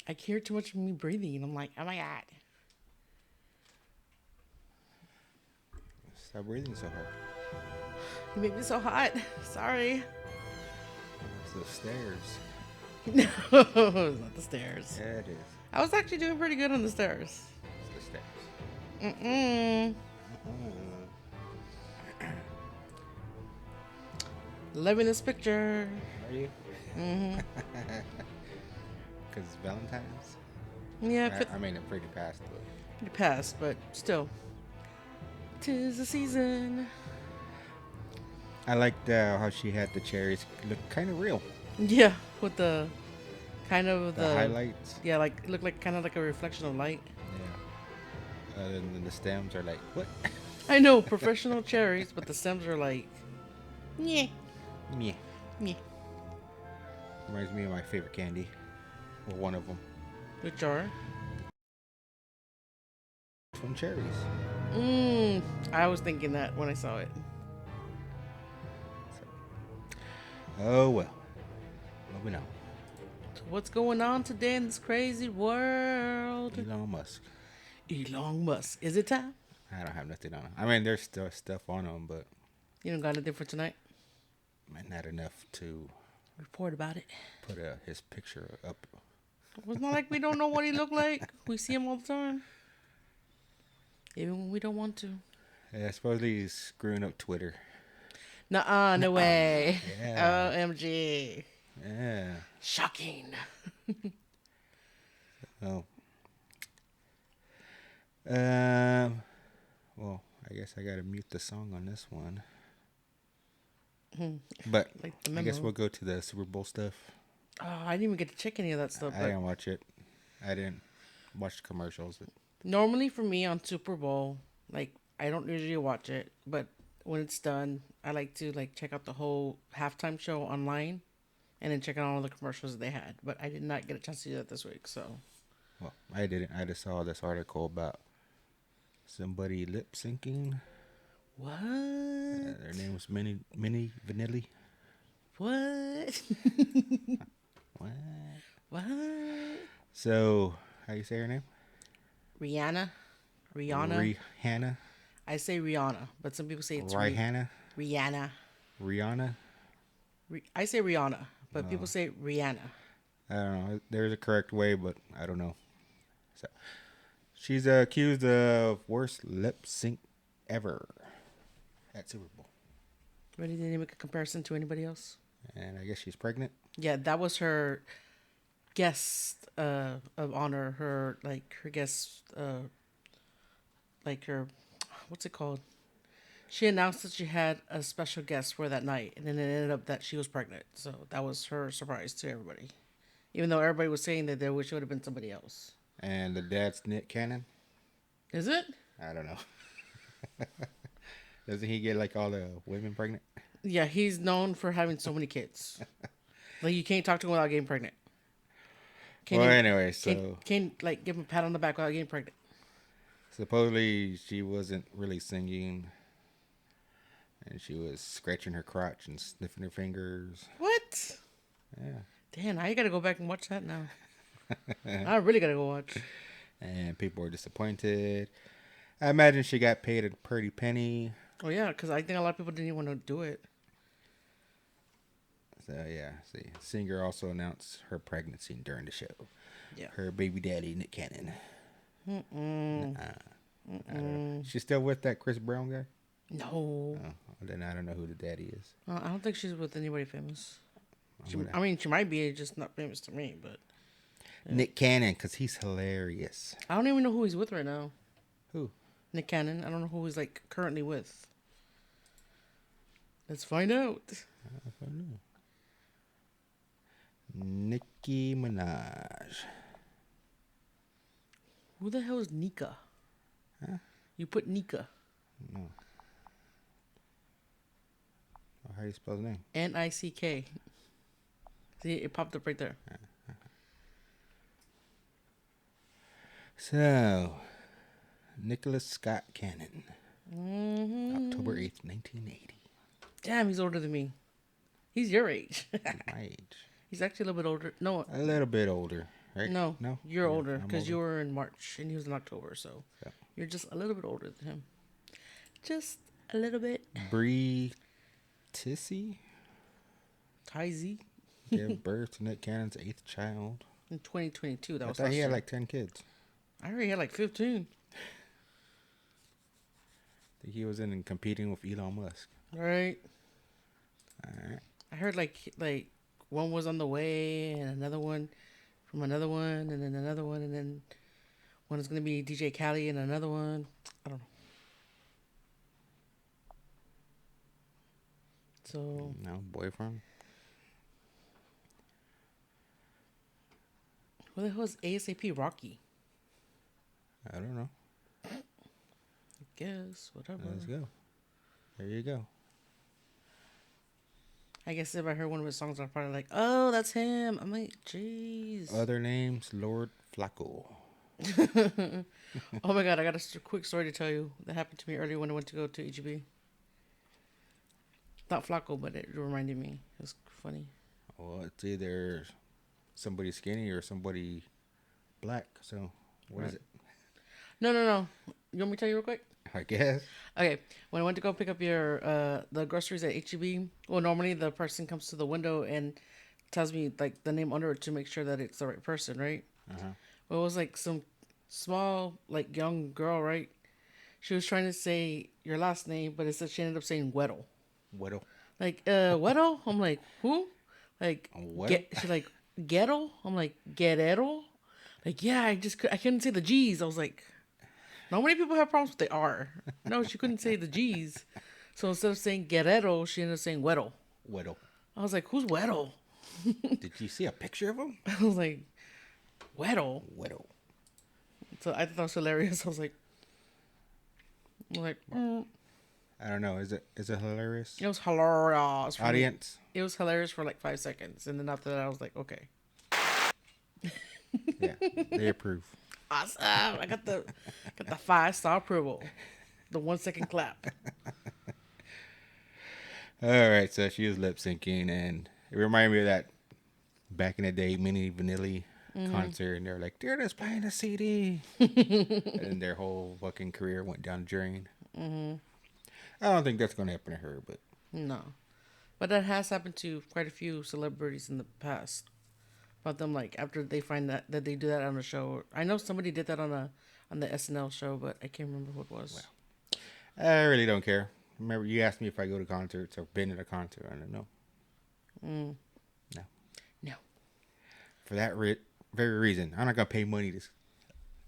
I hear too much of me breathing, and I'm like, oh my god, Stop breathing so hard. you make me so hot. Sorry. It's the stairs. No, it's not the stairs. Yeah, it is. I was actually doing pretty good on the stairs. It's the stairs. Mm-mm. Uh-uh. Loving this picture. Are you? Mm-hmm. Because it's Valentine's? Yeah, I mean, it pretty past, but it passed, but still. 'Tis the season. I liked how she had the cherries look kind of real. Yeah, with the kind of The highlights. yeah, like it looked like kind of like a reflection of light. Yeah. And then the stems are like, what? I know professional cherries, but the stems are like, yeah, Meh. yeah. Reminds me of my favorite candy. Well, one of them. Which are? From cherries. I was thinking that when I saw it. So. Oh, well. Moving on. So what's going on today in this crazy world? Elon Musk. Elon Musk. Is it time? I don't have nothing on him. I mean, there's still stuff on him, but You don't got anything for tonight? not enough to Report about it. put his picture up. Well, it's not like we don't know what he looked like. We see him all the time. Even when we don't want to. Yeah, supposedly he's screwing up Twitter. Nuh-uh, no way. Yeah. OMG. Yeah. Shocking. Oh. Well, I guess I gotta mute the song on this one. But Like the I guess memo. we'll go to the Super Bowl stuff. Oh, I didn't even get to check any of that stuff. I But didn't watch it. I didn't watch the commercials. normally for me on Super Bowl, like I don't usually watch it, but when it's done, I like to like check out the whole halftime show online and then check out all the commercials that they had. But I did not get a chance to do that this week, so Well, I didn't. I just saw this article about somebody lip syncing. what? Their name was Minnie Vanilli. What? What? What? So, how you say her name? Rihanna? Rihanna? Rihanna. I say Rihanna, but some people say it's Rihanna. Rihanna. Rihanna. I say Rihanna, but people say Rihanna. I don't know. There's a correct way, but I don't know. So, she's accused of worst lip sync ever at Super Bowl, Ready to make a comparison to anybody else? and I guess she's pregnant. Yeah, that was her guest of honor. Her guest like her what's it called? She announced that she had a special guest for that night, and then it ended up that she was pregnant. So that was her surprise to everybody. Even though everybody was saying that they wish it would have been somebody else. And the dad's Nick Cannon. Is it? I don't know. Doesn't he get like all the women pregnant? Yeah, he's known for having so many kids. Like you can't talk to him without getting pregnant. Well, anyway, so can't like give him a pat on the back without getting pregnant. supposedly she wasn't really singing, and she was scratching her crotch and sniffing her fingers. What? Yeah. Damn, I gotta go back and watch that now. I really gotta go watch. And people were disappointed. I imagine she got paid a pretty penny. Oh yeah, because I think a lot of people didn't even want to do it. So yeah, see, singer also announced her pregnancy during the show. Yeah. Her baby daddy Nick Cannon. Mm-mm. I don't know. She's still with that Chris Brown guy? No. Oh, then I don't know who the daddy is. I don't think she's with anybody famous. gonna- I mean, she might be, just not famous to me, but Nick Cannon, because he's hilarious. I don't even know who he's with right now. Who? Nick Cannon. I don't know who he's like currently with. Let's find out. I don't know. Nicki Minaj. Who the hell is Nika? Huh? You put Nika. No. Oh, how do you spell the name? Nick. See, it popped up right there. So, Nicholas Scott Cannon. Mm-hmm. October 8th, 1980. Damn, he's older than me. He's your age. My age. He's actually a little bit older. No, A little bit older. right? No, No, you're older I'm because older. you were in March and he was in October, so Yeah. you're just a little bit older than him. Just a little bit. Bree Tissy Ty gave birth to Nick Cannon's 8th child. in 2022. That I was thought he last had year. like 10 kids. I already had like 15. I think he was in and competing with Elon Musk. Right. All right. I heard like one was on the way and another one from another one and then another one and then one is gonna be DJ Khaled and another one. I don't know. So No boyfriend. what the hell is ASAP Rocky? I don't know. I guess whatever. Let's go. There you go. I guess if I heard one of his songs, I'd probably like, oh, that's him. I'm like, jeez. Other names: Lord Flacco. Oh my god, I got a quick story to tell you that happened to me earlier when I went to go to EGB. Not Flacco, but it reminded me. It was funny. Well, it's either somebody skinny or somebody black. So, what is it? No. You want me to tell you real quick? I guess. Okay, when I went to go pick up your the groceries at HEB, well, normally the person comes to the window and tells me like the name under it to make sure that it's the right person, right? Well, it was like some small like young girl, right? She was trying to say your last name, but instead she ended up saying Weddle. Weddle. Like Weddle? I'm like who? Like Weddle? she's like Ghetto? I'm like Guerrero? Like yeah, I couldn't say the G's. I was like. Not many people have problems with the R. No, she couldn't say the G's. So instead of saying Guerrero, she ended up saying Weddle. Weddle. I was like, who's Weddle? Did you see a picture of him? I was like, Weddle? Weddle. So I thought that was hilarious. I was like, I don't know. Is it hilarious? it was hilarious. For me. Audience. It was hilarious for like 5 seconds. And then after that, I was like, okay. Yeah, they approve. Awesome. I got the 5-star approval. The 1 second clap. All right, so she was lip syncing, and it reminded me of that back in the day Mini Vanilli concert, and they're like, they're just playing a CD, and their whole fucking career went down the drain. I don't think that's gonna happen to her, but No. But that has happened to quite a few celebrities in the past. About them, like after they find that they do that on a show. I know somebody did that on the SNL show, but I can't remember who it was. well, I really don't care. Remember, you asked me if I go to concerts or been at a concert. I don't know. No. For that very reason, I'm not gonna pay money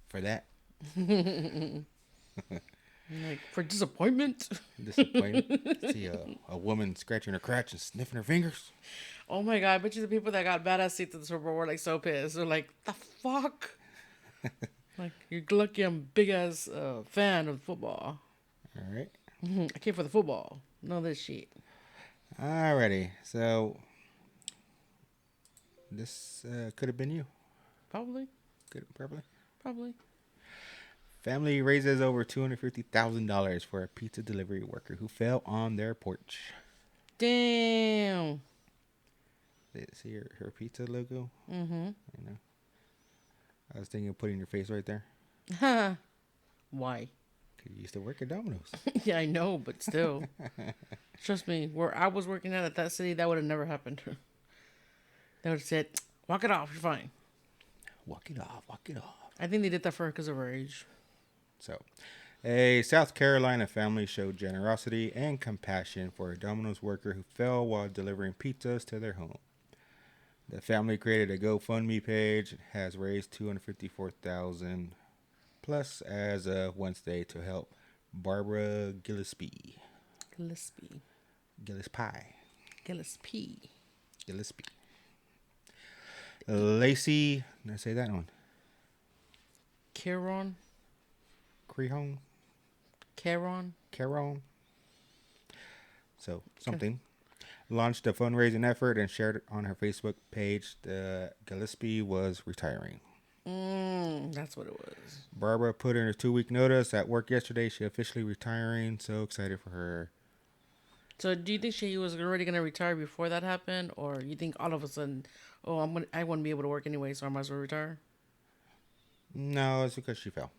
for that. Like for disappointment. Disappointment. See a woman scratching her crotch and sniffing her fingers. Oh my god! I bet you the people that got badass seats at the Super Bowl were like so pissed. They're like, the fuck. Like you're lucky I'm a big ass fan of football. All right. I came for the football. No this shit. Alrighty. So this could have been you. Probably. Probably. Family raises over $250,000 for a pizza delivery worker who fell on their porch. Damn. See her pizza logo? Mm-hmm. I know. I was thinking of putting your face right there. Why? Because you used to work at Domino's. Yeah, I know, but still. Trust me, where I was working at that city, that would have never happened. They would have said, walk it off, you're fine. Walk it off. I think they did that for her because of her age. So, a South Carolina family showed generosity and compassion for a Domino's worker who fell while delivering pizzas to their home. The family created a GoFundMe page. It has raised $254,000 plus as of Wednesday to help Barbara Gillespie. Gillespie. Lacey, did I say that one? Caron. So, something. Launched a fundraising effort and shared it on her Facebook page that Gillespie was retiring. That's what it was. Barbara put in her 2-week notice at work yesterday. She officially retiring. So excited for her. So do you think she was already gonna retire before that happened, or you think all of a sudden, oh, I wouldn't be able to work anyway, so I might as well retire? No, it's because she fell.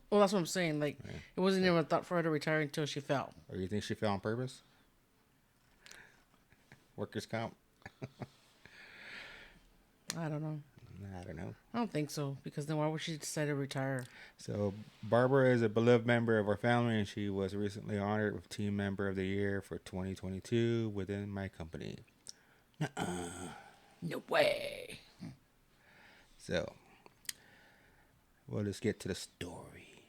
Well, that's what I'm saying. Like, Yeah. it wasn't even a thought for her to retire until she fell. Or you think she fell on purpose? Workers' comp? I don't know. I don't know. I don't think so, because then why would she decide to retire? So Barbara is a beloved member of our family, and she was recently honored with Team Member of the Year for 2022 within my company. No way. So, well, let's get to the story.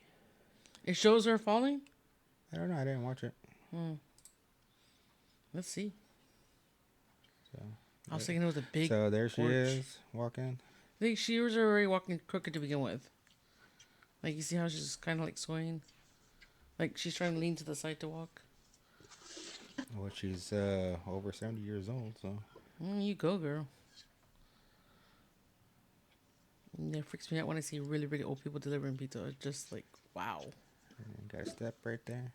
It shows her falling? I don't know. I didn't watch it. Let's see. So, I was thinking it was a big. so there she porch. is walking. I think she was already walking crooked to begin with. Like, you see how she's kind of like swaying? Like, she's trying to lean to the side to walk. Well, she's over 70 years old, so. You go, girl. Yeah, it freaks me out when I see really, really old people delivering pizza. It's just like, wow. Got a step right there.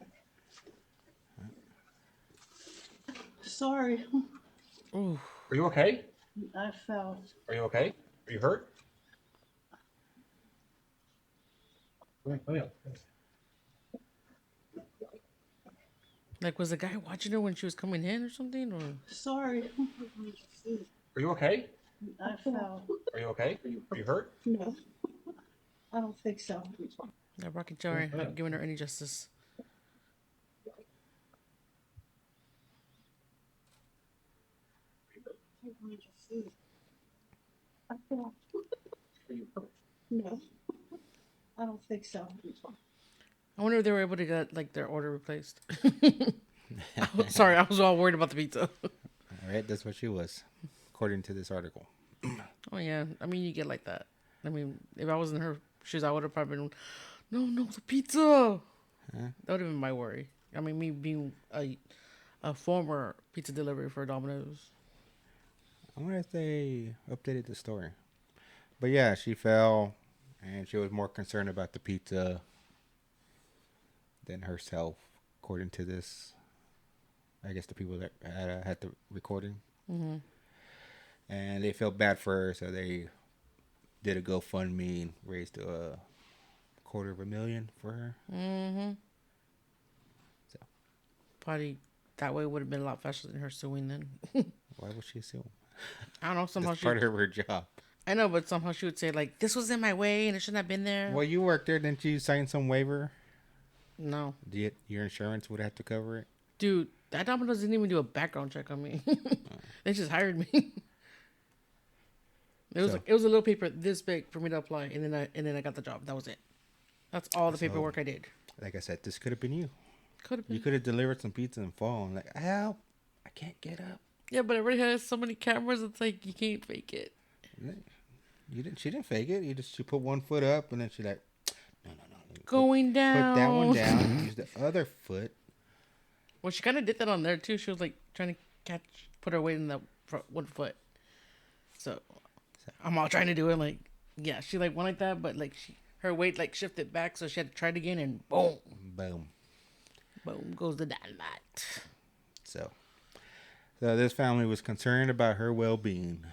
Sorry, Ooh. Are you okay? I fell. Are you okay? Are you hurt? Oh, yeah. Like, was the guy watching her when she was coming in or something? Or Sorry, Are you okay? I fell. Are you okay? Are you hurt? No, I don't think so. that rocking chair not giving her any justice. I fell. No, I don't think so. I wonder if they were able to get, like, their order replaced. Sorry, I was all worried about the pizza. All right, that's what she was, according to this article. Oh, yeah. I mean, you get like that. I mean, if I was in her shoes, I would have probably been, no, the pizza. That would have been my worry. I mean, me being a former pizza delivery for Domino's. I wonder if they updated the story. But yeah, she fell, and she was more concerned about the pizza than herself, according to this. I guess the people that had the recording. Mm-hmm. And they felt bad for her, so they did a GoFundMe and raised $250,000 for her. Mm-hmm. So Probably that way would have been a lot faster than her suing then. why would she sue? I don't know. Somehow That's she. part of her job. I know, but somehow she would say, like, this was in my way and it shouldn't have been there. Well, you worked there, didn't you sign some waiver? No. Your insurance would have to cover it? Dude, that Domino's didn't even do a background check on me. They just hired me. It was a little paper this big for me to apply, and then I got the job. That was it. That's all the paperwork I did. Like I said, this could have been you. Could have been. You could have delivered some pizza and fallen. Like, help! I can't get up. Yeah, but everybody has so many cameras. It's like you can't fake it. You didn't. She didn't fake it. She put one foot up, and then she like, no. Going down. Put that one down. Use the other foot. Well, she kind of did that on there too. She was like trying to put her weight in the front one foot. So I'm all trying to do it like, yeah, she like went like that, but like her weight like shifted back, so she had to try it again, and boom, boom goes the dynamite. So this family was concerned about her well-being.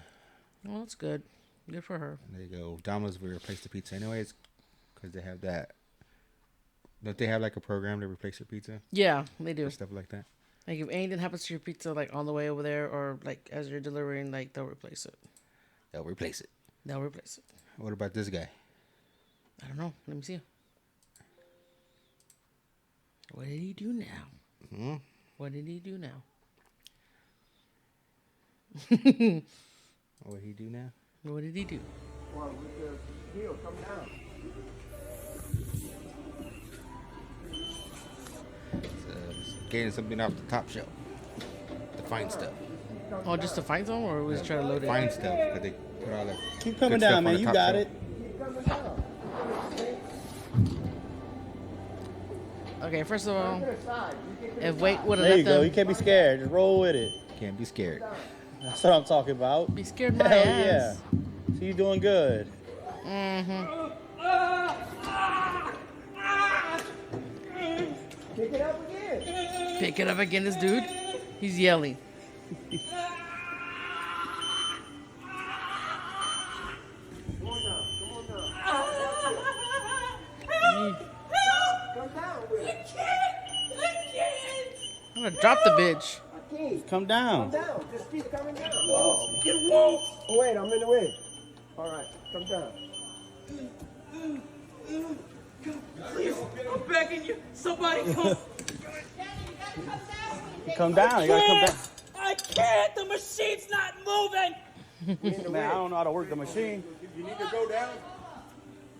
Well, that's good. Good for her. And there you go. Domino's will replace the pizza anyways, because they have that. Don't they have like a program to replace your pizza? Yeah, they do. Stuff like that. Like if anything happens to your pizza, like on the way over there, or like as you're delivering, like they'll replace it. They'll replace it. They'll replace it. What about this guy? I don't know. Let me see. What did he do now? What did he do now? What did he do now? What did he do? Well, with the deal, come down. Getting something off the top shelf. The fine stuff. Oh, just to find some, or was he trying to load it? Fine stuff. Because they put all the Keep coming good stuff down, on man. the You top got shelf. it. Okay, first of all, if Wade would have There let you go. You them can't be scared. Just roll with it. Can't be scared. That's what I'm talking about. be scared my Hell ass. yeah. So you're doing good. Mm-hmm. Pick it up again. Pick it up again, this dude. He's yelling. Come on now. Come down with it. I'm gonna drop the bitch. I can't. Come down. Come down. Just keep coming down. Oh, wait, I'm in the way. All right, come down. Please, I'm begging you. Somebody come. Come down. You gotta come down. I can't. The machine's not moving. Man, I don't know how to work the machine. You need to go down.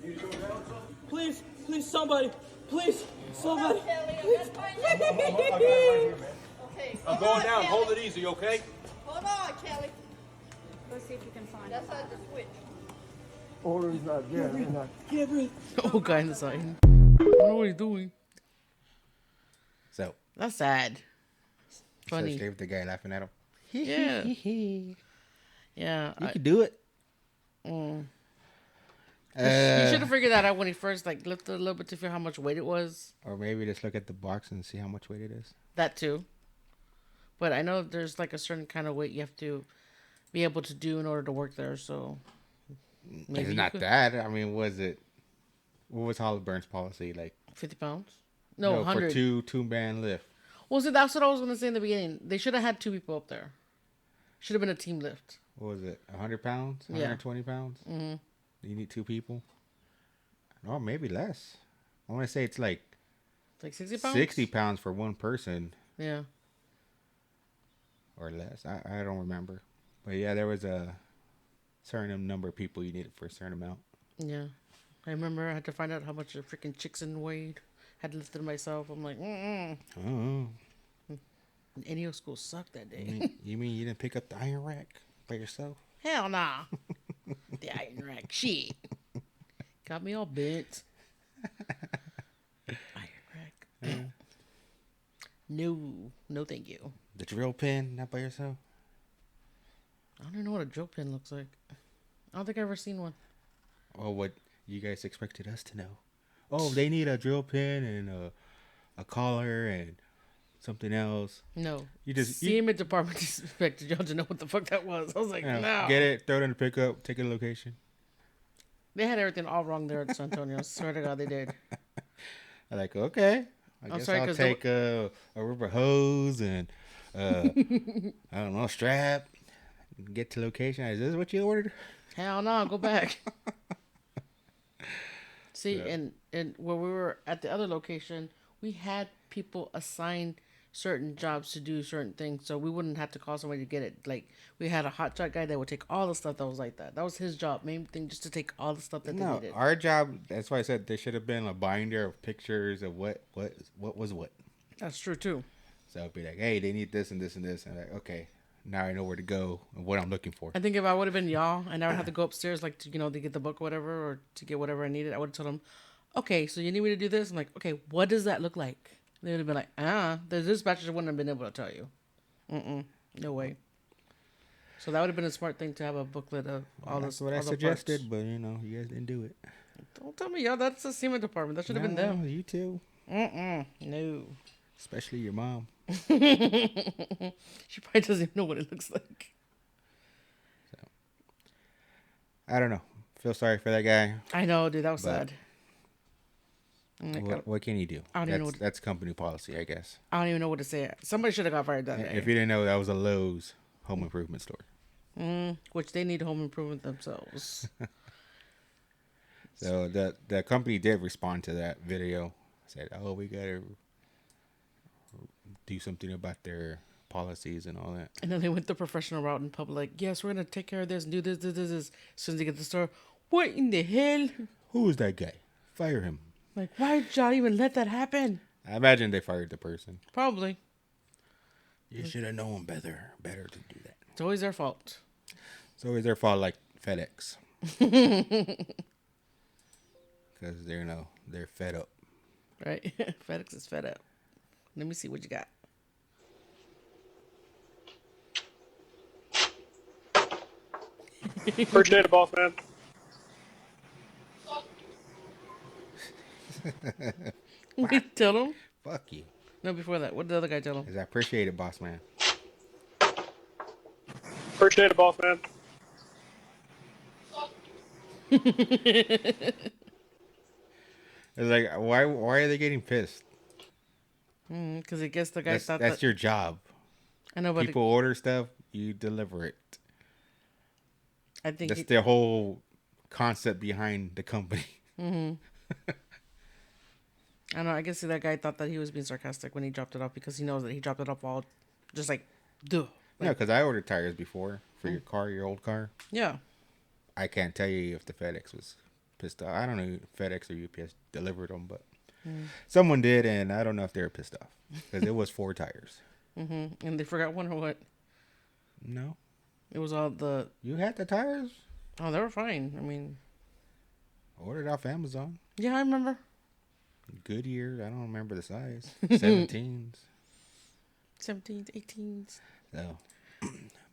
You need to go down some. Please, somebody. Please, somebody. I'm going down. Hold it easy, okay? Hold on, Kelly. Let's see if you can find it. That's not the switch. Order's not there. Can't breathe. Oh, guy in the side. I don't know what he's doing. So, That's sad. Funny. Especially with the guy laughing at him. Yeah. Yeah. You could do it. You should have figured that out when he first lifted a little bit to feel how much weight it was. Or maybe just look at the box and see how much weight it is. That too. But I know there's a certain kind of weight you have to be able to do in order to work there. So maybe It's you not could- that. I mean, what was Halliburton's policy? Like, 50 pounds? No, for 100. two-man lift. Well, see, that's what I was going to say in the beginning. They should have had 2 people up there. Should have been a team lift. What was it? 100 pounds? Yeah. 120 pounds? Mm-hmm. You need 2 people? Or maybe less. I want to say it's like It's like 60 pounds? 60 pounds for one person Yeah. or less. I don't remember. But yeah, there was a certain number of people you needed for a certain amount. Yeah. I remember I had to find out how much a freaking chicken weighed. Had to lift it myself. I'm like, Oh. NEO school sucked that day. You mean you didn't pick up the iron rack by yourself? Hell nah. The iron rack. Shit. Got me all bent. Iron rack. No. No, thank you. The drill pin, not by yourself? I don't even know what a drill pin looks like. I don't think I've ever seen one. Oh, what you guys expected us to know? Oh, they need a drill pin and a collar and something else. No. You just- Seaman department expected y'all to know what the fuck that was. I was like, You know, no. Get it, throw it in the pickup, take it to location. They had everything all wrong there at San Antonio. I swear to God, they did. I'm like, okay. I I'm guess sorry, I'll 'cause take a rubber hose and I don't know, a strap. Get to location. Is this what you ordered? Hell no, go back. See, and where we were at the other location, we had people assign certain jobs to do certain things, so we wouldn't have to call somebody to get it. Like, we had a hot shot guy that would take all the stuff that was like that. That was his job, main thing, just to take all the stuff that they No, needed. our job. That's why I said there should have been a binder of pictures of what was what. That's true too. So it'd be like, hey, they need this and this and this, and I'm like, okay, now I know where to go and what I'm looking for. I think if I would have been y'all and I would have to go upstairs, like, to, to get the book or whatever, or to get whatever I needed, I would have told them, okay, so you need me to do this? I'm like, okay, what does that look like? They would have been like, the dispatcher wouldn't have been able to tell you. No way. So that would have been a smart thing to have a booklet of all That's this. what I all the suggested, parts. but you guys didn't do it. Don't tell me, y'all. That's the Seaman department. That should have been them. You too, No. especially your mom. She probably doesn't even know what it looks like. I don't know. Feel sorry for that guy. I know, dude. That was But- sad. What can you do? I don't even know what- That's company policy, I guess. I don't even know what to say. Somebody should have got fired that day. If you didn't know, that was a Lowe's home improvement store. Which they need home improvement themselves. So the company did respond to that video. Said, "Oh, we gotta do something about their policies and all that." And then they went the professional route in public. Yes, we're gonna take care of this and do this. As soon as they get to the store, what in the hell? Who is that guy? Fire him. Like, why did y'all even let that happen? I imagine they fired the person. Probably. You should have known better to do that. It's always their fault. It's always their fault, like FedEx, because they're fed up. Right? FedEx is fed up. Let me see what you got. Appreciate it, boss man. We tell them. Fuck you. No, before that. What did the other guy tell him? Is I appreciate it, boss man. Appreciate it, boss man. It's like, why are they getting pissed? Because I guess the guy thought That's that. your job. I know, but People order stuff, you deliver it. I think That's the whole concept behind the company. I don't know. I guess that guy thought that he was being sarcastic when he dropped it off because he knows that he dropped it off all just like, duh. No, because I ordered tires before for your car, your old car. Yeah. I can't tell you if the FedEx was pissed off. I don't know if FedEx or UPS delivered them, but someone did, and I don't know if they were pissed off because it was 4 tires. And they forgot one or what? No, It was all the. you had the tires. Oh, they were fine. I mean, Ordered off Amazon. yeah, I remember. Goodyear. I don't remember the size. 17s. 17s, 18s. So,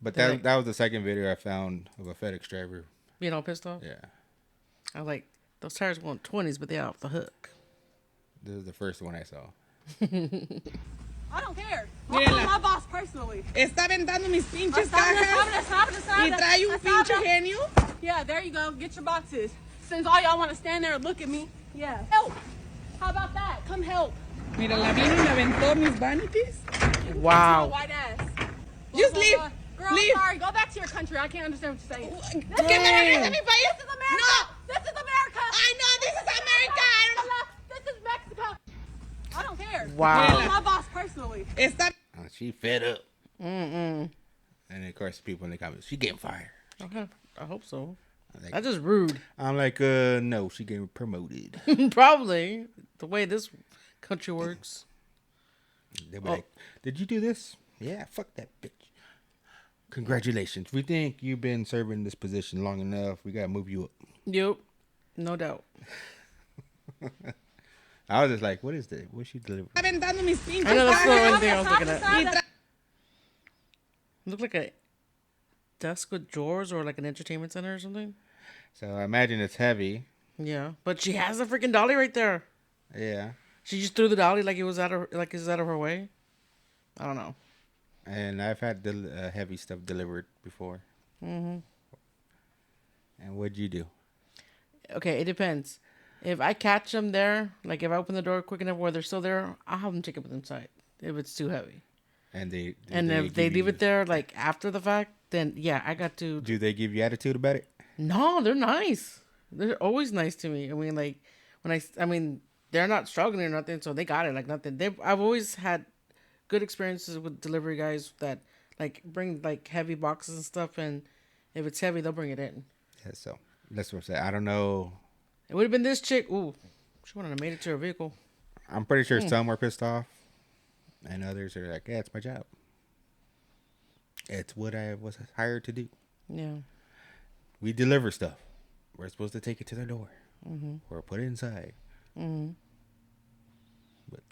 but They're that like- that was the second video I found of a FedEx driver. Being all pissed off. Yeah, I was like, those tires want 20s, but they're off the hook. this is the first one I saw. I don't care. I'll call my boss personally. Está aventando mis pinches Stop it, cajas stop it, stop y it. trae un Stop pinche it. genio. Yeah, there you go. Get your boxes. Since all y'all want to stand there and look at me, yeah. Help. How about that? Come help. Mira, la vino y me aventó mis vanities. Wow. White ass. Just Blah, leave. blah, blah. Girl, Leave. I'm sorry. Go back to your country. I can't understand what you're saying. ¿Qué me regreses a mi país? This is America. No. This is America. I know this is America. This is Mexico. I don't care. Wow. I'll call my boss personally. Está She fed up. And of course, people in the comments, she getting fired. Okay. I hope so. Like, That's just rude. I'm like, no, she getting promoted. Probably. The way this country works. They'll be like, did you do this? Yeah, fuck that bitch. Congratulations. We think you've been serving this position long enough. We gotta move you up. Yep. No doubt. I was just like, what is that? What's she delivering? aventando mis pinches I know that's the cajas. only thing I was looking at. Y tra- Look like a desk with drawers or like an entertainment center or something. So I imagine it's heavy. Yeah, but she has a freaking dolly right there. Yeah. She just threw the dolly like it was out of her way. I don't know. And I've had heavy stuff delivered before. And what'd you do? Okay, it depends. If I catch them there, like if I open the door quick enough where they're still there, I'll have them take it inside if it's too heavy. And If they leave it there like after the fact, then yeah, I got to. Do they give you attitude about it? No, they're nice. They're always nice to me. I mean, like they're not struggling or nothing, so they got it like nothing. I've always had good experiences with delivery guys that like bring like heavy boxes and stuff, and if it's heavy, they'll bring it in. Yeah, so that's what I'm saying. I don't know. It would have been this chick. Ooh, she wouldn't have made it to her vehicle. I'm pretty sure some were pissed off. And others are like, yeah, it's my job. It's what I was hired to do. Yeah. We deliver stuff. We're supposed to take it to their door. Or put it inside. I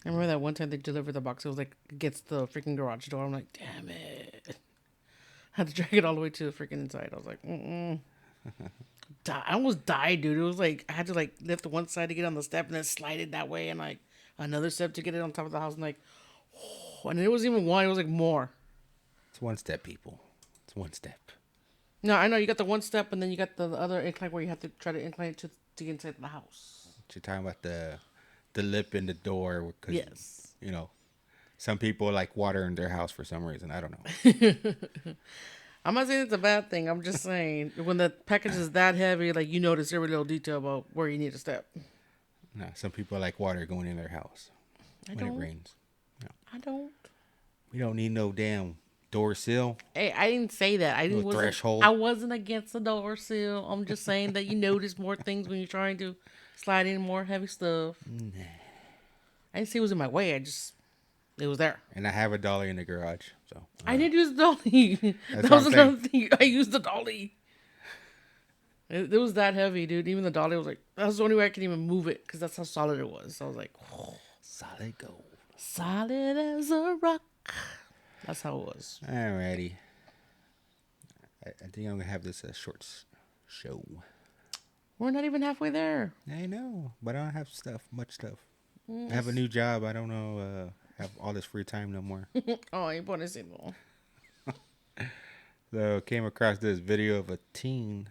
remember that one time they delivered the box. It was like against the freaking garage door. I'm like, damn it. I had to drag it all the way to the freaking inside. I was like, I almost died, dude. It was like I had to like lift the one side to get on the step and then slide it that way, and like another step to get it on top of the house. And like, and it wasn't even one. It was like more. It's one step, people. It's one step. No, I know you got the one step, and then you got the other incline where you have to try to incline it to get inside the house. You're talking about the lip in the door. Cause, Yes. You know, some people like water in their house for some reason. I don't know. I'm not saying it's a bad thing. I'm just saying when the package is that heavy, like you notice every little detail about where you need to step. No, some people like water going in their house when don't. it rains. No. I don't. We don't need no damn door sill. Hey, I didn't say that. I didn't. Threshold. I wasn't against the door sill. I'm just saying that you notice more things when you're trying to slide in more heavy stuff. Nah. I didn't say it was in my way. It was there. And I have a dolly in the garage. So I didn't use the dolly. That what was I'm another thing. I used the dolly. It was that heavy, dude. Even the dolly was like, that was the only way I could even move it because that's how solid it was. So I was like, oh, solid gold. solid as a rock. That's how it was. Alrighty. I think I'm gonna have this a short show. We're not even halfway there. I know, but I don't have much stuff. I have a new job. I don't know. have all this free time no more. Oh, y pobrecito. So came across this video of a teen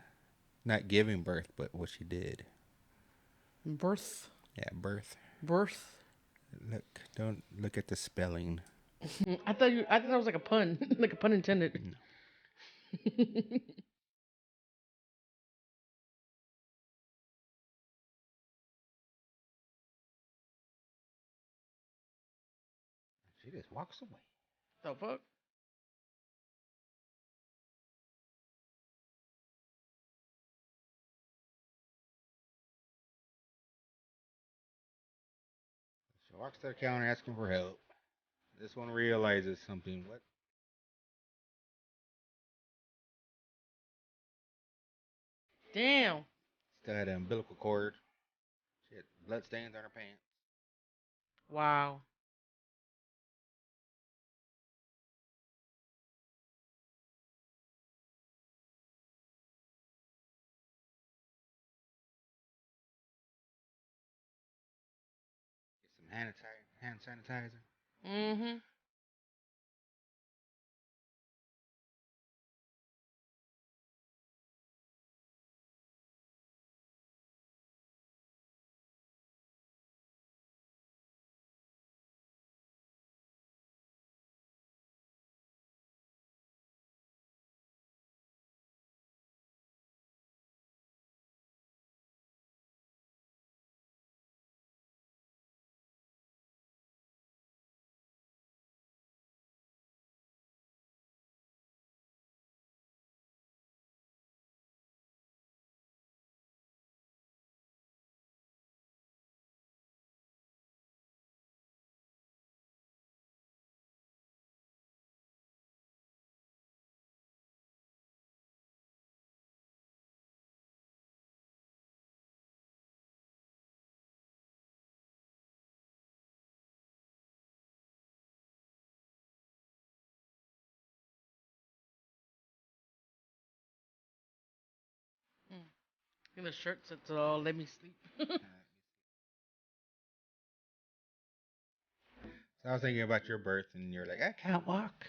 not giving birth, but what she did. Birth. Yeah, birth. Birth. Don't look at the spelling. I thought it was like a pun, like a pun intended. She just walks away. The fuck? She walks to the counter asking for help. This one realizes something. What? Damn. Still had an umbilical cord. She had blood stains on her pants. Wow. Get some hand sanitizer. Mm-hmm. In the shirt said, "Let me sleep." So I was thinking about your birth, and you're like, I can't walk.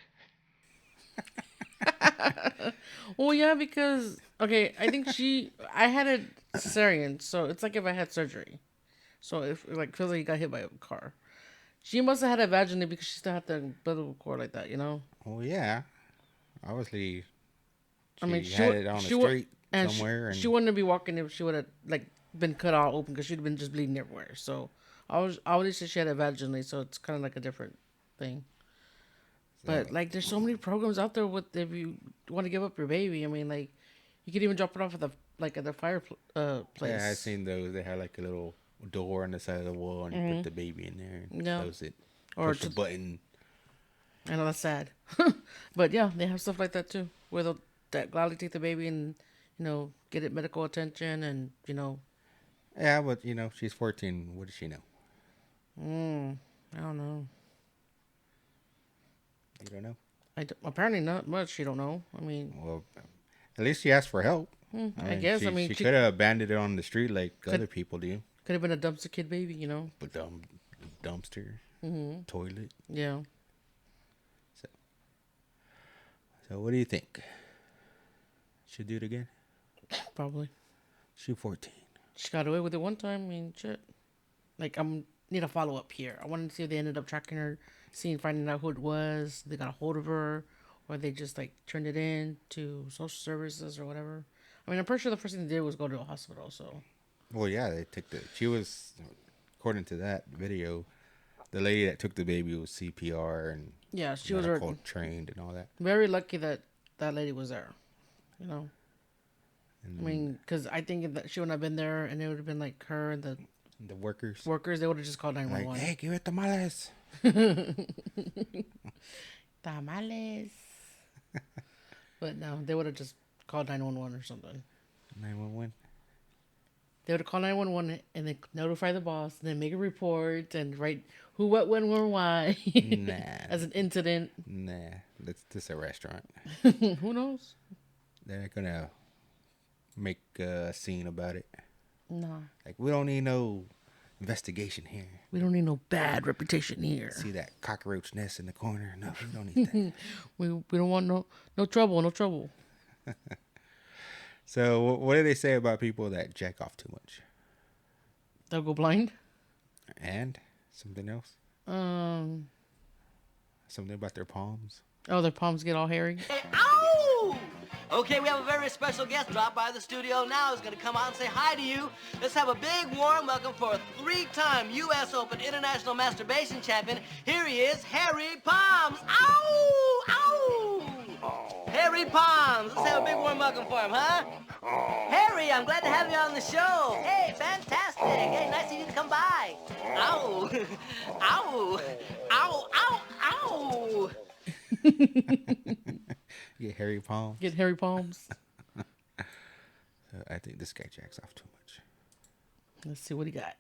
Well, yeah, because okay, I think I had a cesarean, so it's like if I had surgery. So if like feels like you got hit by a car, she must have had a vaginally because she still had the umbilical cord like that, you know. Oh yeah, obviously I mean, she had it on the street and somewhere, she and wouldn't be walking if she would have like been cut all open because she'd been just bleeding everywhere. So I would say she had it vaginally, so it's kind of like a different thing. so But like, there's so many programs out there with if you want to give up your baby. I mean, like, you could even drop it off at the at the place. yeah, I seen those. They had like a little door on the side of the wall, and you put the baby in there and Yeah. close it. Or Push a just, button. I know that's sad, but yeah, they have stuff like that too, where they'll that gladly take the baby and get it medical attention and Yeah, but she's 14. What does she know? I don't know. You don't know. Apparently not much. You don't know. I mean, Well, at least she asked for help. I guess. She could have abandoned it on the street like other people do. Could have been a dumpster kid baby, But dumpster, toilet. Yeah. So what do you think? Should do it again? Probably. She's 14. She got away with it one time. I mean, shit. Like, need a follow up here. I wanted to see if they ended up tracking her, finding out who it was. They got a hold of her, or they just like turned it in to social services or whatever. I mean, I'm pretty sure the first thing they did was go to a hospital. So. Well, yeah, they took she was, according to that video, the lady that took the baby was CPR and Yeah, she was trained and all that. very lucky that that lady was there. I mean, because I think that she wouldn't have been there, and it would have been like her and the workers. They would have just called 911. Like, hey, give it tamales. Tamales. But no, they would have just called 911 or something. 911. They would have called 911 and then notify the boss and then make a report and write who, what, when, where, why. Nah. As an incident. Nah, that's just a restaurant. Who knows? They're not gonna make a scene about it. No. Like, we don't need no investigation here. We don't need no bad reputation here. See that cockroach nest in the corner? No, we don't need that. We don't want no trouble, no trouble. So, what do they say about people that jack off too much? They'll go blind. And something else? Something about their palms? Oh, their palms get all hairy. Hey, ow! Okay, we have a very special guest drop by the studio now. He's going to come out and say hi to you. Let's have a big warm welcome for a 3-time U.S. Open International Masturbation Champion. Here he is, Harry Palms. Ow! Ow! Harry Palms. Let's have a big warm welcome for him, huh? Harry, I'm glad to have you on the show. Hey, fantastic. Hey, nice of you to come by. Ow. Ow. Ow, ow, ow. Get hairy palms. Get hairy palms. I think this guy jacks off too much. Let's see what he got.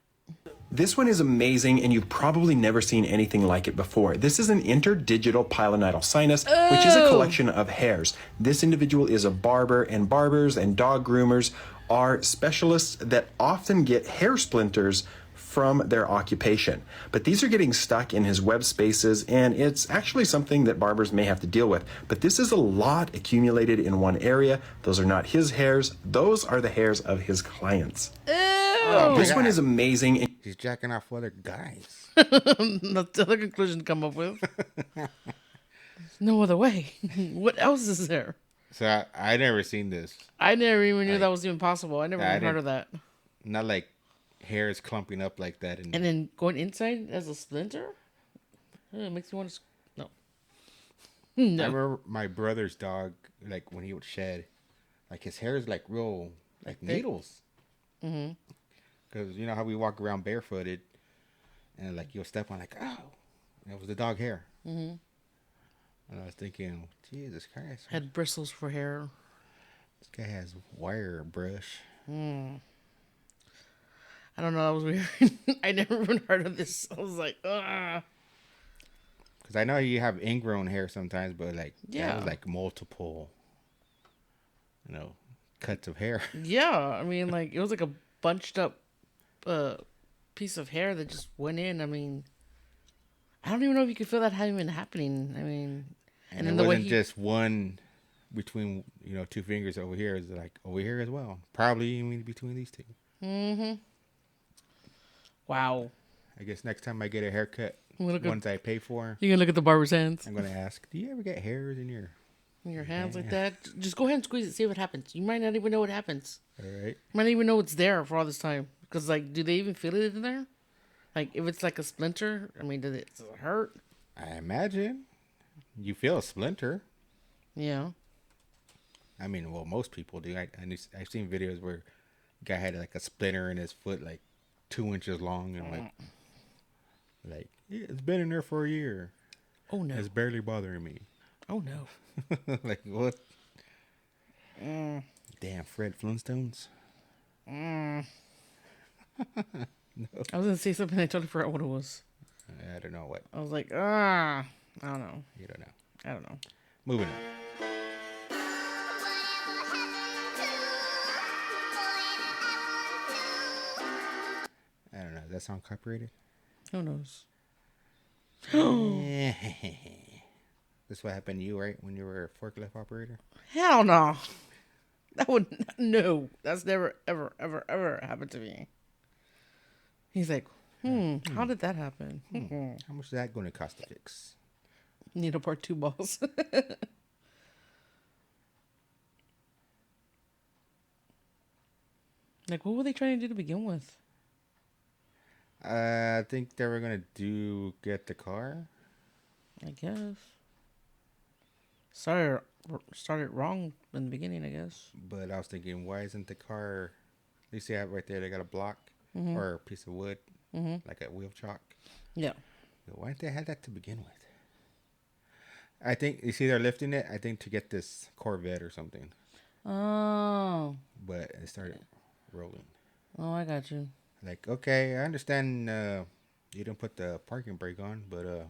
This one is amazing, and you've probably never seen anything like it before. This is an interdigital pilonidal sinus, which is a collection of hairs. This individual is a barber, and barbers and dog groomers are specialists that often get hair splinters from their occupation. But these are getting stuck in his web spaces, and it's actually something that barbers may have to deal with. But this is a lot accumulated in one area. Those are not his hairs. Those are the hairs of his clients. This one is amazing. He's jacking off other guys. That's the other conclusion to come up with. There's no other way. What else is there? So I never seen this. I never even knew that was even possible. I never even heard of that. Not like hairs clumping up like that. And then going inside as a splinter? It makes me want to... No. I remember my brother's dog, like when he would shed, like his hair is like real, like needles. Mm-hmm. Because you know how we walk around barefooted, and like you'll step on like, oh, that was the dog hair. Mm-hmm. And I was thinking, Jesus Christ. Had bristles for hair. This guy has wire brush. I don't know. That was weird. I never even heard of this. I was like, ah. Because I know you have ingrown hair sometimes, but like that was like multiple, cuts of hair. Yeah, I mean, like it was like a bunched up piece of hair that just went in. I mean, I don't even know if you could feel that even happening. I mean, and then it wasn't just one between two fingers over here. It's like over here as well. Probably even between these two. Mm-hmm. Wow. I guess next time I get a haircut, ones I pay for, you can look at the barber's hands. I'm gonna ask, do you ever get hairs in your hands like that? Just go ahead and squeeze it, see what happens. You might not even know what happens. All right. You might not even know it's there for all this time. Because, like, do they even feel it in there? Like, if it's like a splinter, I mean, does it hurt? I imagine you feel a splinter. Yeah. I mean, well, most people do. I've seen videos where a guy had like a splinter in his foot, like 2 inches long, and like yeah, it's been in there for a year. Oh no, it's barely bothering me. Oh no. Like what? Damn, Fred Flintstones. No. I was gonna say something. I totally forgot what it was. I don't know what. I was like, I don't know. You don't know. I don't know. Moving on. I don't know. Is that song copyrighted? Who knows? This what happened to you, right? When you were a forklift operator? Hell no. That would no. That's never ever ever ever happened to me. He's like, how did that happen? How much is that going to cost to fix? Need a part 2 balls. Like, what were they trying to do to begin with? I think they were going to get the car. I guess. Started wrong in the beginning, I guess. But I was thinking, why isn't the car... You see it right there, they got a block or a piece of wood, like a wheel chock. Yeah. Why didn't they have that to begin with? I think, you see they're lifting it, I think to get this Corvette or something. Oh. But it started rolling. Oh, I got you. Like, okay, I understand you didn't put the parking brake on, but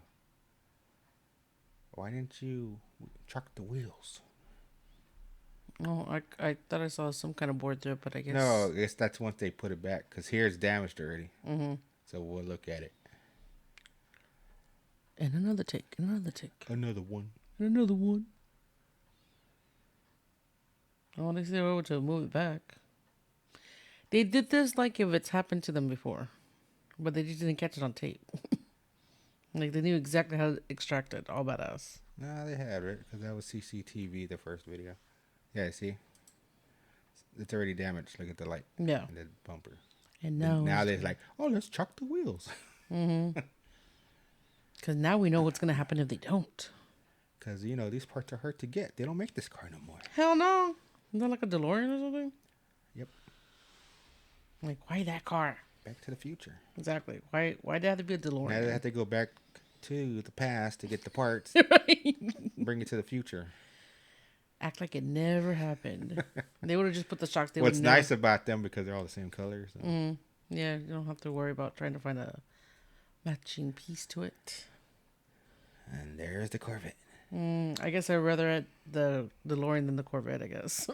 why didn't you chuck the wheels? Oh, I thought I saw some kind of board there, but I guess... No, I guess that's once they put it back, because here it's damaged already. Mm-hmm. So we'll look at it. And another take. Another take. Another one. And another one. Oh, they say over to move it back. They did this like if it's happened to them before, but they just didn't catch it on tape. Like they knew exactly how to extract it. All badass. Nah, they had it because that was CCTV, the first video. Yeah, see? It's already damaged. Look at the light. Yeah. And the bumper. And now they're like, oh, let's chuck the wheels. Mm-hmm. Because now we know what's going to happen if they don't. Because, these parts are hard to get. They don't make this car no more. Hell no. Isn't that like a DeLorean or something? Yep. Like, why that car? Back to the future. Exactly. Why did it have to be a DeLorean? Now they have to go back to the past to get the parts. Right. Bring it to the future. Act like it never happened. They would have just put the shocks. What's nice about them, because they're all the same color. So. Yeah, you don't have to worry about trying to find a matching piece to it. And there's the Corvette. I guess I'd rather at the DeLorean than the Corvette, I guess.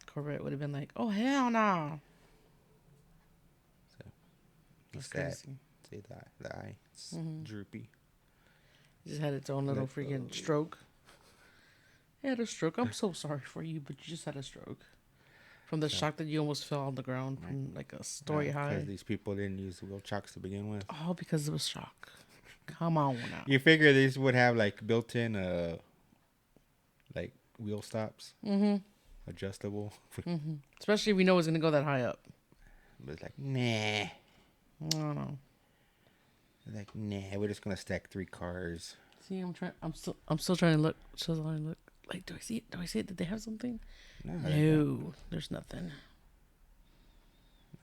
Corvette would have been like, oh, hell no. So, That's sad. crazy. See the eye. It's droopy. It just had its own little freaking stroke. It had a stroke. I'm so sorry for you, but you just had a stroke. From the shock that you almost fell on the ground from like a story high. Because these people didn't use wheel chocks to begin with. All because it was shock. Come on now. You figure these would have like built-in like wheel stops. Adjustable. Especially if we know it's going to go that high up. But it's like, nah. I don't know. Like, nah, we're just going to stack 3 cars. See, I'm still trying to look. Like, do I see it? Do I see it? Did they have something? No, there's nothing.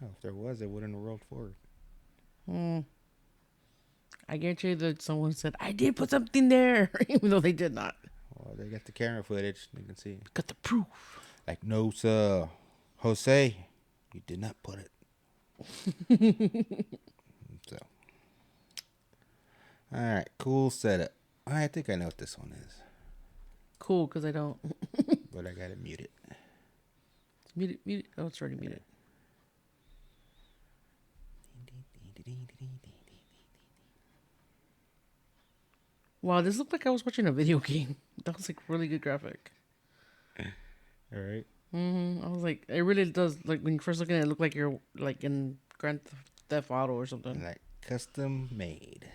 No, if there was, it wouldn't have rolled forward. I guarantee you that someone said, I did put something there, even though they did not. Well, they got the camera footage. They can see. Got the proof. Like, no, sir. Jose, you did not put it. So. All right, cool setup. I think I know what this one is. Cool, because I don't. But I got to mute it. Mute it. Oh, it's already muted. Wow, this looked like I was watching a video game. That was like really good graphic. All right. I was like, it really does. Like when you first look at it, it looked like you're like in Grand Theft Auto or something. Like custom made.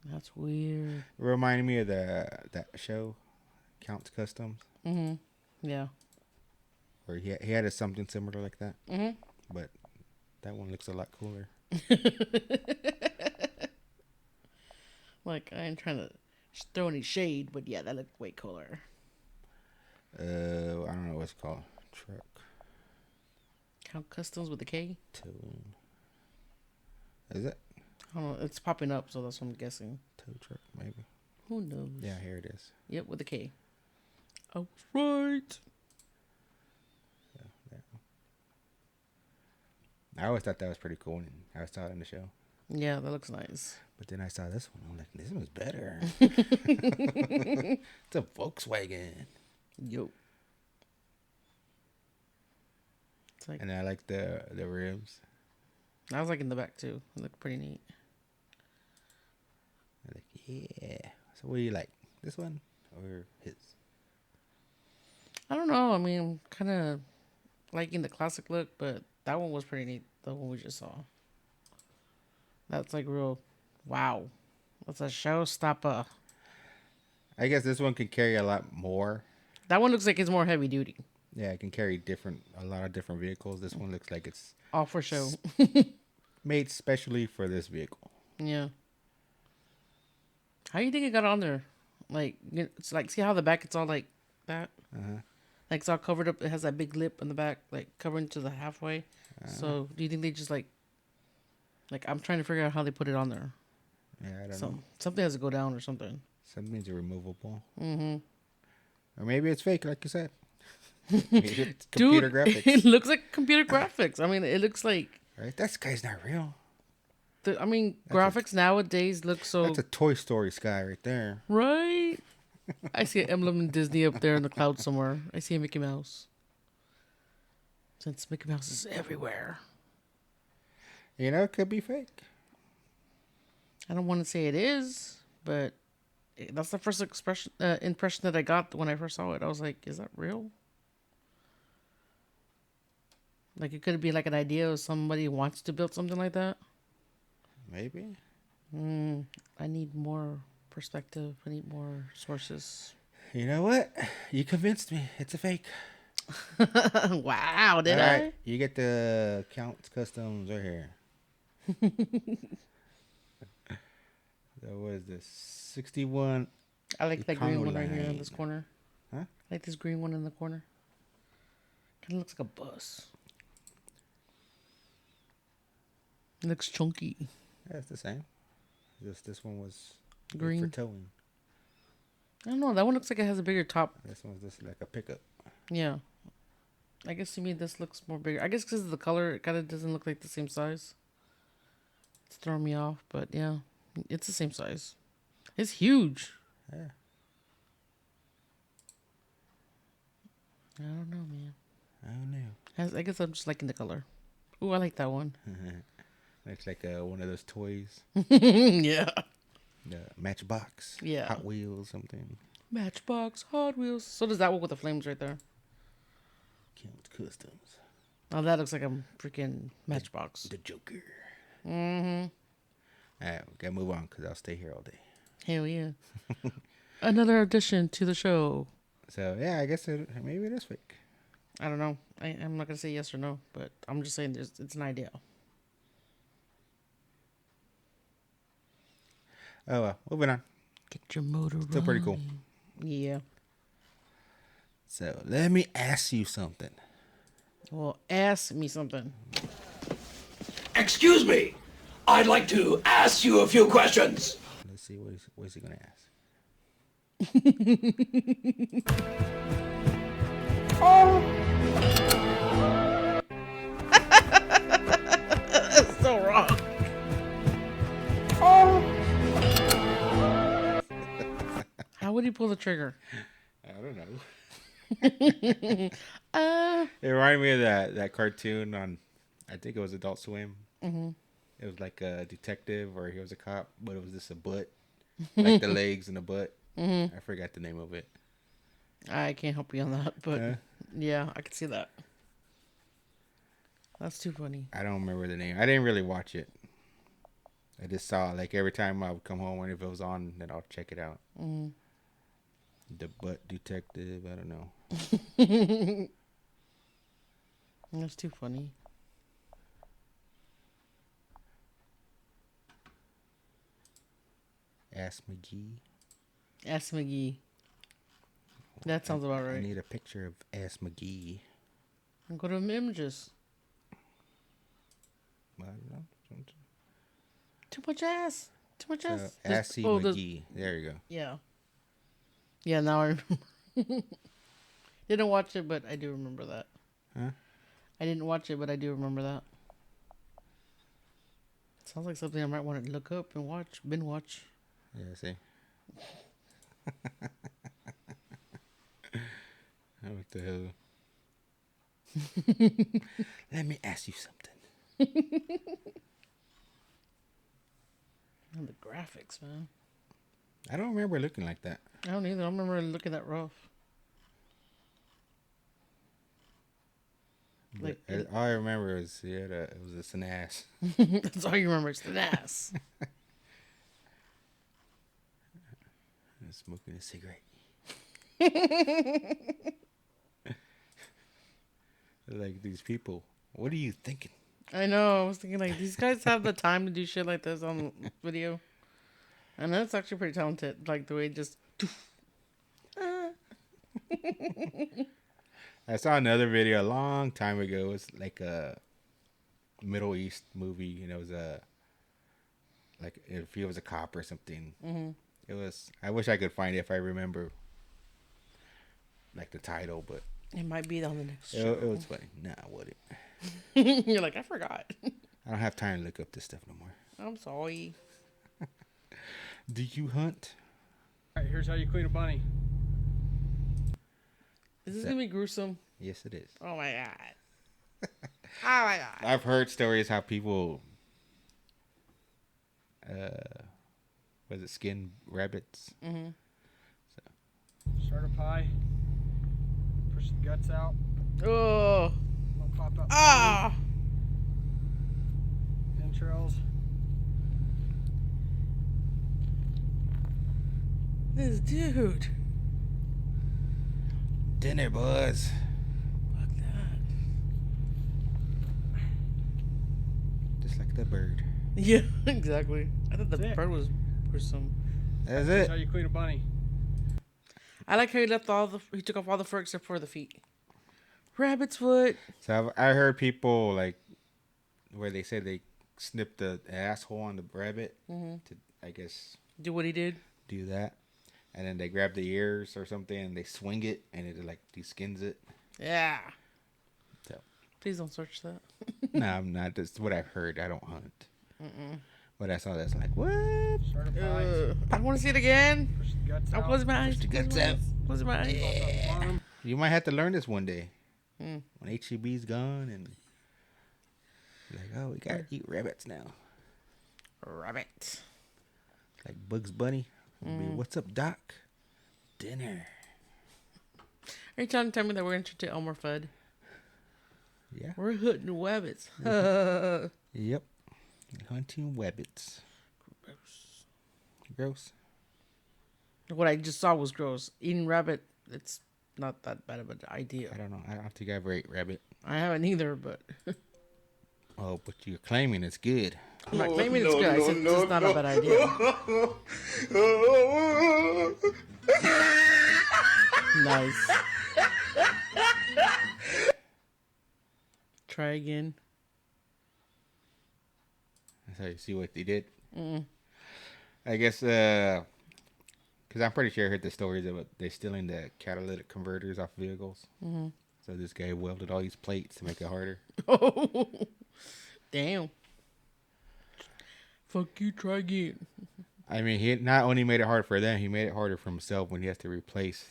That's weird. Reminded me of that show, Count's Customs. Yeah. Where he had something similar like that. But that one looks a lot cooler. Like I ain't trying to throw any shade, but yeah, that looked way cooler. I don't know what it's called. Truck. Count Customs with a K? Towing. Is it? I don't know. It's popping up, so that's what I'm guessing. Tow truck, maybe. Who knows? Yeah, here it is. Yep, with a K. I was right. So, yeah. I always thought that was pretty cool when I saw it in the show. Yeah, that looks nice. But then I saw this one. I'm like, this one's better. It's a Volkswagen. Yo. It's like, And I like the rims. I was like in the back too. It looked pretty neat. I'm like, yeah. So what do you like? This one or his? I don't know. I mean, kind of liking the classic look, but that one was pretty neat. The one we just saw. That's like real. Wow. That's a showstopper. I guess this one can carry a lot more. That one looks like it's more heavy duty. Yeah, it can carry a lot of different vehicles. This one looks like it's All for show. made specially for this vehicle. Yeah. How do you think it got on there? Like, it's like, see how the back, it's all like that? Like, it's all covered up. It has that big lip in the back, like, covering to the halfway. So, do you think they just, like, I'm trying to figure out how they put it on there. Yeah, I don't know. Something has to go down or something. Something's removable. Or maybe it's fake, like you said. Maybe it's computer graphics. It looks like computer graphics. I mean, it looks like... Right? That guy's not real. Graphics nowadays look so... That's a Toy Story sky right there. Right? I see an emblem in Disney up there in the cloud somewhere. I see a Mickey Mouse. Since Mickey Mouse is everywhere. You know, it could be fake. I don't want to say it is, but that's the first impression that I got when I first saw it. I was like, is that real? Like, it could be like an idea of somebody who wants to build something like that. Maybe. I need more perspective. I need more sources. You know what? You convinced me. It's a fake. Wow, did All I? right, you get the Count's Customs right here. So what is this? 61. I like that green one right here in Econoline. this corner. Huh? I like this green one in the corner. Kind of looks like a bus. It looks chunky. Yeah, it's the same. Just this one was Green. for towing. I don't know. That one looks like it has a bigger top. This one's just like a pickup. Yeah. I guess to me this looks more bigger. I guess because of the color, it kind of doesn't look like the same size. It's throwing me off, but yeah, it's the same size. It's huge. Yeah. I don't know, man. I don't know. I guess I'm just liking the color. Ooh, I like that one. Looks like one of those toys. Yeah. The Matchbox. Yeah. Hot Wheels, something. Matchbox, Hot Wheels. So does that one with the flames right there. Count's Customs. Oh, that looks like a freaking Matchbox. The Joker. Mm-hmm. All right, we gotta move on because I'll stay here all day. Hell yeah. Another addition to the show. So, yeah, I guess maybe it is fake. I don't know. I'm not going to say yes or no, but I'm just saying it's an idea. Oh, well, moving on. Get your motor Still pretty cool. running. Yeah. So, let me ask you something. Well, ask me something. Excuse me. I'd like to ask you a few questions. Let's see what is he going to ask. That's so wrong. How would he pull the trigger? I don't know. It reminded me of that cartoon on, I think it was Adult Swim. Mm-hmm. It was like a detective or he was a cop, but it was just a butt. Like the legs and the butt. Mm-hmm. I forgot the name of it. I can't help you on that, but yeah, I can see that. That's too funny. I don't remember the name. I didn't really watch it. I just saw it. Like every time I would come home, and if it was on, then I'll check it out. Mm. The butt detective. I don't know. That's too funny. Ask McGee. Ask McGee. That sounds about I right. need a picture of Ask McGee. Go to images. I don't know. Too much ass. Too much ass. So, Ask C. McGee. There you go. Yeah. Yeah, now I remember. Didn't watch it, but I do remember that. Huh? I didn't watch it, but I do remember that. Sounds like something I might want to look up and watch. Binge watch. Yeah, see. What the hell? Let me ask you something. And the graphics, man. I don't remember looking like that. I don't either. I remember looking that rough. Like All I remember is it was just an ass. That's all you remember. It's the ass. Smoking a cigarette. Like these people. What are you thinking? I know. I was thinking like these guys have the time to do shit like this on video, and that's actually pretty talented. Like the way it just. I saw another video a long time ago. It was like a Middle East movie, and it was like if he was a cop or something. Mm-hmm. It was. I wish I could find it if I remember, like the title, but It might be on the next show. it was funny. Nah, I wouldn't. You're like, I forgot. I don't have time to look up this stuff no more. I'm sorry. Do you hunt? All right, here's how you clean a bunny. Is this gonna be gruesome? Yes, it is. Oh my god. Oh my god. I've heard stories how people was it skinned rabbits? Mm-hmm. Start a pie. Push the guts out. Oh. Little pop up. Ah. Entrails. This dude. Dinner, boys. Fuck that. Just like the bird. Yeah, exactly. I thought the That's it. bird was gruesome. That's That's how it. you clean a bunny. I like how he took off all the fur except for the feet. Rabbit's foot. So I heard people like where they said they snipped the asshole on the rabbit to, I guess, Do what he did. do that, and then they grab the ears or something and they swing it and it like deskins it. Yeah. So Please don't search that. no, I'm not. That's what I've heard. I don't hunt. But I saw that's like what? Start a pie. I want to see it again. Push the guts I'm out. closing my eyes. Push the guts out. Closing my eyes. Bottom. You might have to learn this one day when HEB's gone and like, oh, we gotta eat rabbits now. Rabbit. Like Bugs Bunny. It'd be, what's up, Doc? Dinner. Are you trying to tell me that we're going to take Elmer Fudd? Yeah. We're hunting rabbits. Yep. Hunting rabbits. Gross. What I just saw was gross. Eating rabbit, it's not that bad of an idea. I don't know. I don't think I've ever ate rabbit. I haven't either, but Oh, but you're claiming it's good. I'm not claiming it's good. I said it's not a bad idea. Nice. Try again. That's how you see what they did. I guess, because I'm pretty sure I heard the stories about they stealing the catalytic converters off vehicles. So this guy welded all these plates to make it harder. Oh, damn. Fuck you, try again. I mean, he not only made it hard for them, he made it harder for himself when he has to replace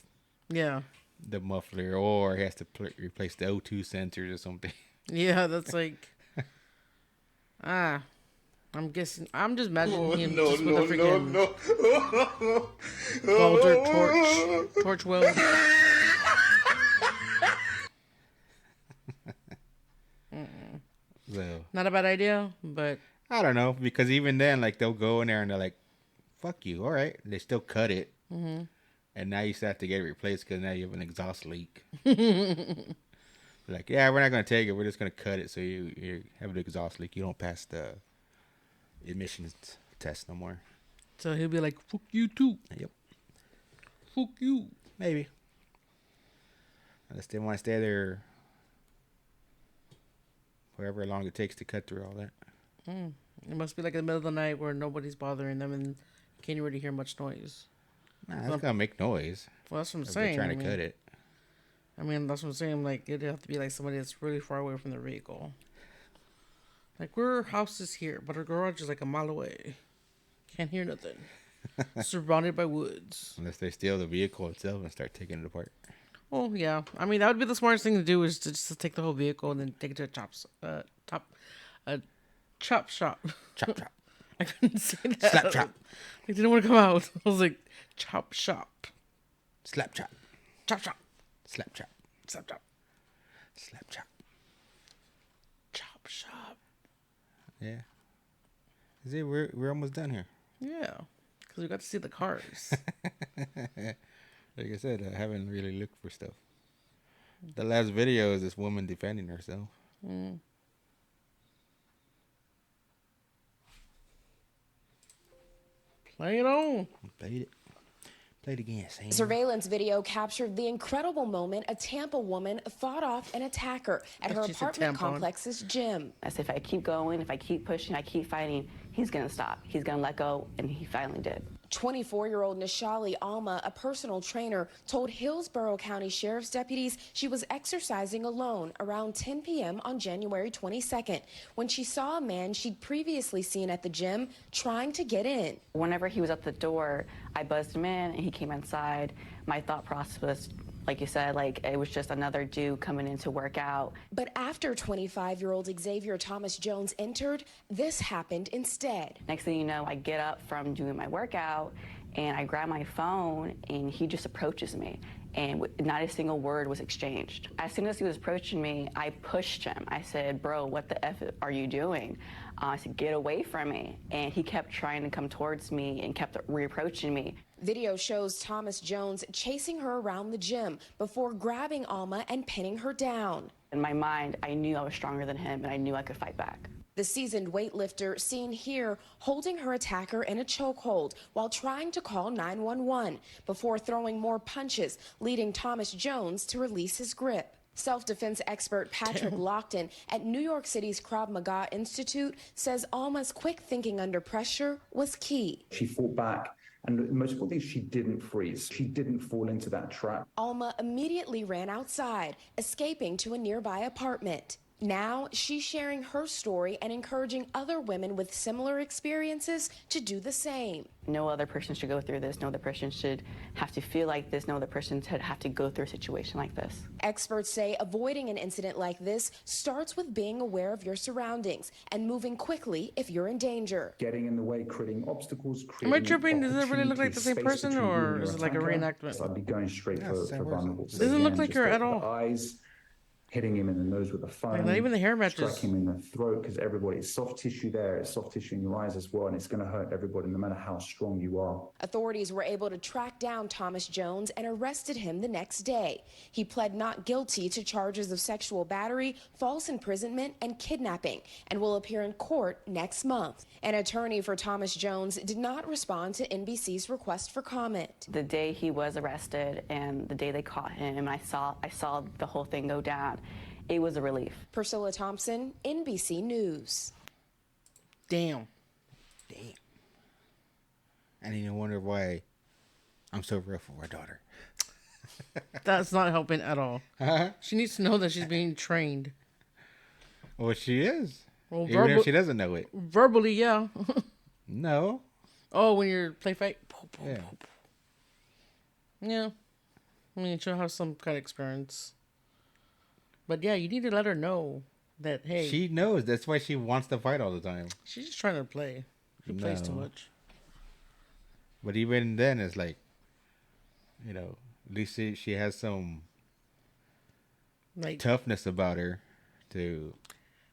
Yeah. the muffler or he has to replace the O2 sensors or something. Yeah, that's like... I'm guessing... I'm just imagining him just with a freaking... welder torch weld. So Not a bad idea, but... I don't know, because even then, like, they'll go in there and they're like, fuck you, all right. They still cut it. And now you still have to get it replaced because now you have an exhaust leak. Like, yeah, we're not going to take it. We're just going to cut it so you have an exhaust leak. You don't pass the emissions test no more. So he'll be like, fuck you too. Yep. Fuck you. Maybe. Unless they want to stay there however long it takes to cut through all that. It must be like in the middle of the night where nobody's bothering them and can't really hear much noise. Nah, it's going to make noise. Well, that's what I'm If saying. they're trying to cut it. I mean, that's what I'm saying. Like, it'd have to be like somebody that's really far away from their vehicle. Like, our house is here, but our garage is like a mile away. Can't hear nothing. Surrounded by woods. Unless they steal the vehicle itself and start taking it apart. Oh, yeah. I mean, that would be the smartest thing to do is to just take the whole vehicle and then take it to a chop shop. Chop, chop. I couldn't say that. Slap chop. It didn't want to come out. I was like, chop shop. Slap chop. Chop shop. Slap chop. Slap chop. Slap chop. Chop shop. Yeah. Is it? We're almost done here. Yeah. Because we got to see the cars. Like I said, I haven't really looked for stuff. The last video is this woman defending herself. Play it on. Played it. Played again, Sam. Surveillance video captured the incredible moment a Tampa woman fought off an attacker at her She's a apartment tampon. complex's gym. As if I keep going, if I keep pushing, I keep fighting, he's gonna stop. He's gonna let go, and he finally did. 24-year-old Nishali Alma, a personal trainer, told Hillsborough County Sheriff's deputies she was exercising alone around 10 p.m. on January 22nd when she saw a man she'd previously seen at the gym trying to get in. Whenever he was at the door, I buzzed him in, and he came inside. My thought process was, Like you said, like it was just another dude coming in to work out. But after 25-year-old Xavier Thomas Jones entered, this happened instead. Next thing you know, I get up from doing my workout and I grab my phone and he just approaches me. And not a single word was exchanged. As soon as he was approaching me, I pushed him. I said, bro, what the F are you doing? I said, get away from me. And he kept trying to come towards me and kept reapproaching me. Video shows Thomas Jones chasing her around the gym before grabbing Alma and pinning her down. In my mind, I knew I was stronger than him and I knew I could fight back. The seasoned weightlifter seen here holding her attacker in a chokehold while trying to call 911 before throwing more punches, leading Thomas Jones to release his grip. Self-defense expert Patrick Lockton at New York City's Krav Maga Institute says Alma's quick thinking under pressure was key. She fought back. And the most important thing, she didn't freeze. She didn't fall into that trap. Alma immediately ran outside, escaping to a nearby apartment. Now, she's sharing her story and encouraging other women with similar experiences to do the same. No other person should go through this. No other person should have to feel like this. No other person should have to go through a situation like this. Experts say avoiding an incident like this starts with being aware of your surroundings and moving quickly if you're in danger. Getting in the way, creating obstacles, Am I tripping? Does it really look like the same person, or is it like a reenactment? So I'd be going straight for vulnerable. So doesn't look like her at all. Eyes, hitting him in the nose with a phone. Not even the hair matches. Striking him in the throat, because everybody, it's soft tissue there, it's soft tissue in your eyes as well, and it's going to hurt everybody no matter how strong you are. Authorities were able to track down Thomas Jones and arrested him the next day. He pled not guilty to charges of sexual battery, false imprisonment, and kidnapping, and will appear in court next month. An attorney for Thomas Jones did not respond to NBC's request for comment. The day he was arrested and the day they caught him, and I saw the whole thing go down. It was a relief. Priscilla Thompson, NBC News. Damn. I need to wonder why I'm so rough for my daughter. That's not helping at all. She needs to know that she's being trained. Well, she is. Well, even if she doesn't know it. Verbally, yeah. No. Oh, when you're play fight? Yeah. Yeah. I mean, she'll have some kind of experience. But yeah, you need to let her know that, hey. She knows. That's why she wants to fight all the time. She's just trying to play. She plays too much. But even then, it's like, at least she has some toughness about her to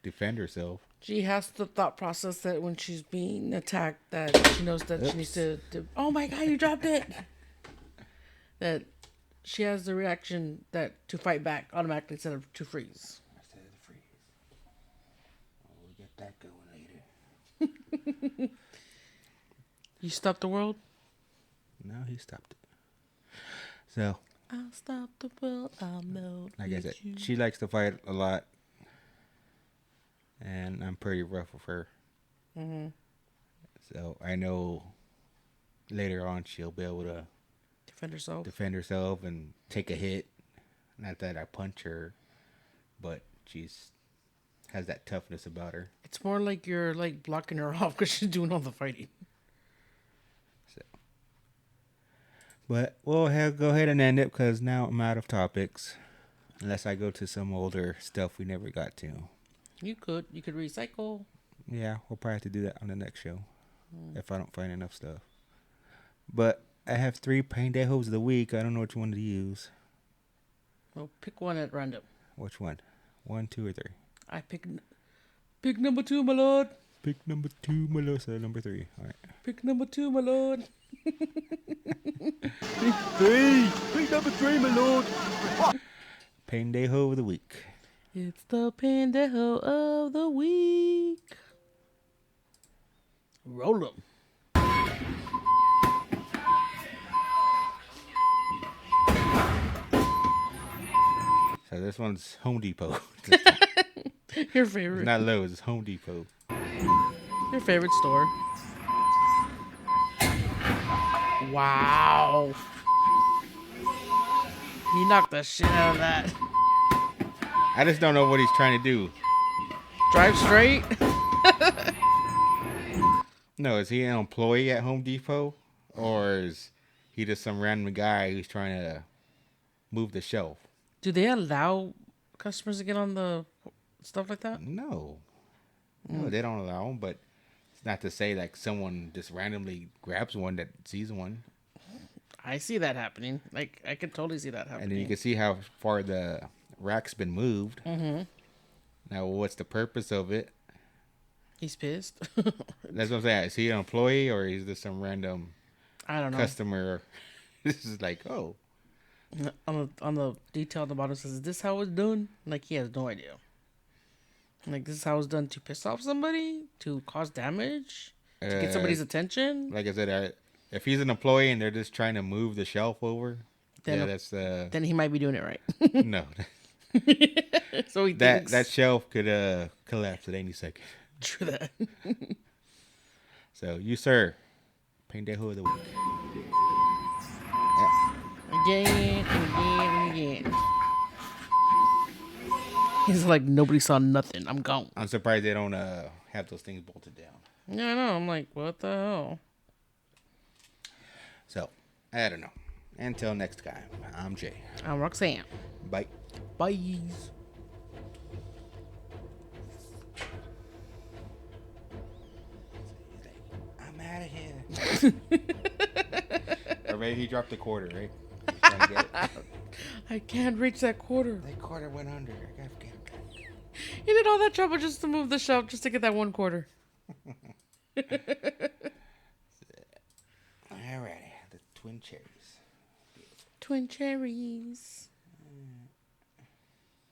defend herself. She has the thought process that when she's being attacked, that she knows that she needs to oh my God, you dropped it. That she has the reaction that to fight back automatically instead of to freeze. Instead of the freeze. We'll get that going later. You stopped the world? No, he stopped it. So. I'll stop the world. I'll melt. Like I said, she likes to fight a lot. And I'm pretty rough with her. Mm-hmm. So I know later on she'll be able to defend herself and take a hit. Not that I punch her, but she's has that toughness about her. It's more like you're like blocking her off because she's doing all the fighting. So, but we'll go ahead and end it because now I'm out of topics. Unless I go to some older stuff we never got to. You could recycle. Yeah, we'll probably have to do that on the next show if I don't find enough stuff. But I have 3 Paindayholes of the week. I don't know which one to use. Well, pick one at random. Which one? 1, 2, or 3? I pick number 2, my lord. Pick number 2, my lord. So number 3. All right. Pick number 2, my lord. Pick 3. Pick number 3, my lord. Paindayhole of the week. It's the Paindayhole of the week. Roll 'em. So this one's Home Depot. Your favorite. It's not Lowe's, it's Home Depot. Your favorite store. Wow. He knocked the shit out of that. I just don't know what he's trying to do. Drive straight? No, is he an employee at Home Depot? Or is he just some random guy who's trying to move the shelf. Do they allow customers to get on the stuff like that? No, they don't allow them. But it's not to say like someone just randomly grabs one that sees one. I see that happening. Like I can totally see that happening. And then you can see how far the rack's been moved. Mm-hmm. Now, what's the purpose of it? He's pissed. That's what I'm saying. Is he an employee or is this some random I don't know. customer? This is like, oh. On the detail at the bottom says, "Is this how it's done?" Like he has no idea. Like this is how it's done to piss off somebody, to cause damage, to get somebody's attention. Like I said, if he's an employee and they're just trying to move the shelf over, Then, that's then he might be doing it right. No. So he thinks that shelf could collapse at any second. True that. So you, sir, Paindayhole of the week. Again and again. He's like, nobody saw nothing. I'm gone. I'm surprised they don't have those things bolted down. Yeah, I know. I'm like, what the hell? So, I don't know. Until next time, I'm Jay. I'm Roxanne. Bye. Bye. I'm out of here. Or maybe he dropped a quarter, right? Trying to get it. I can't reach that quarter. That quarter went under. I got to get it back. He did all that trouble just to move the shelf, just to get that one quarter. Alrighty, the twin cherries. Twin cherries.